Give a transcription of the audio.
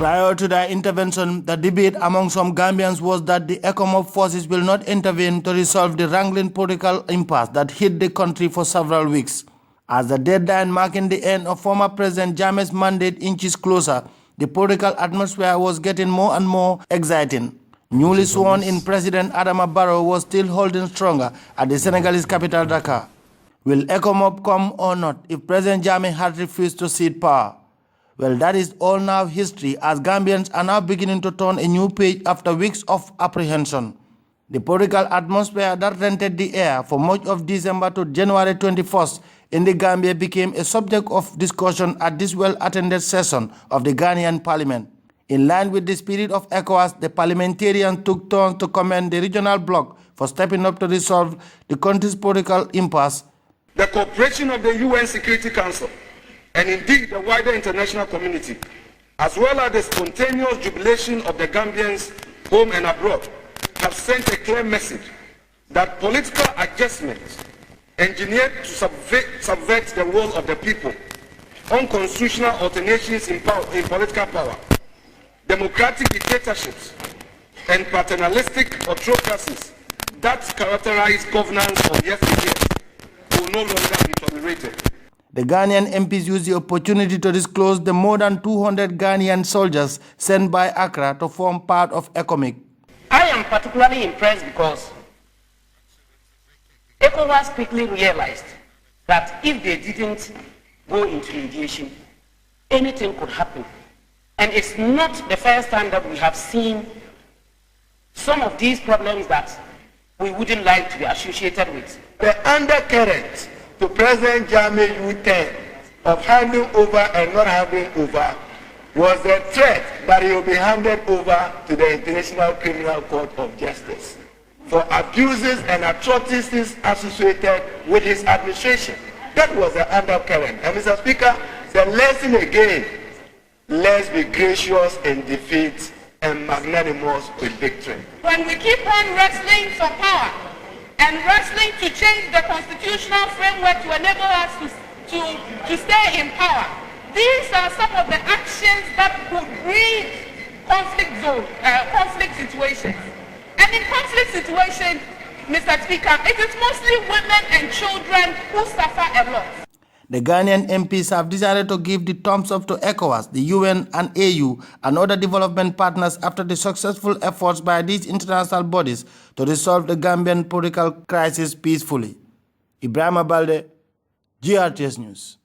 Prior to their intervention, the debate among some Gambians was that the Ecowas forces will not intervene to resolve the wrangling political impasse that hit the country for several weeks. As the deadline marking the end of former President Jammeh's mandate inches closer, the political atmosphere was getting more and more exciting. Newly sworn-in President Adama Barrow was still holding stronger at the Senegalese capital Dakar. Will Ecowas come or not if President Jammeh had refused to cede power? Well, that is all now history, as Gambians are now beginning to turn a new page after weeks of apprehension. The political atmosphere that rented the air for much of December to January 21st in the Gambia became a subject of discussion at this well-attended session of the Ghanaian parliament. In line with the spirit of Ecowas, the parliamentarians took turns to commend the regional bloc for stepping up to resolve the country's political impasse. The cooperation of the UN Security Council and indeed the wider international community, as well as the spontaneous jubilation of the Gambians home and abroad, have sent a clear message that political adjustments engineered to subvert the will of the people, unconstitutional alternations in political power, democratic dictatorships, and paternalistic autocracies that characterize governance of yesteryear will no longer be tolerated. The Ghanaian MPs used the opportunity to disclose the more than 200 Ghanaian soldiers sent by Accra to form part of ECOMIG. I am particularly impressed because Ecowas quickly realized that if they didn't go into mediation, anything could happen. And it's not the first time that we have seen some of these problems that we wouldn't like to be associated with. The undercurrent to President Jammeh's U-turn of handing over and not handing over was the threat that he will be handed over to the International Criminal Court of Justice for abuses and atrocities associated with his administration. That was the undercurrent. And Mr. Speaker, the lesson again, let's be gracious in defeat and magnanimous with victory. When we keep on wrestling for power and wrestling to change the constitutional framework to enable us to stay in power, these are some of the actions that could breed conflict situations. And in conflict situations, Mr. Speaker, it is mostly women and children who suffer a lot. The Ghanaian MPs have decided to give the thumbs up to ECOWAS, the UN and AU and other development partners after the successful efforts by these international bodies to resolve the Gambian political crisis peacefully. Ibrahim Abalde, GRTS News.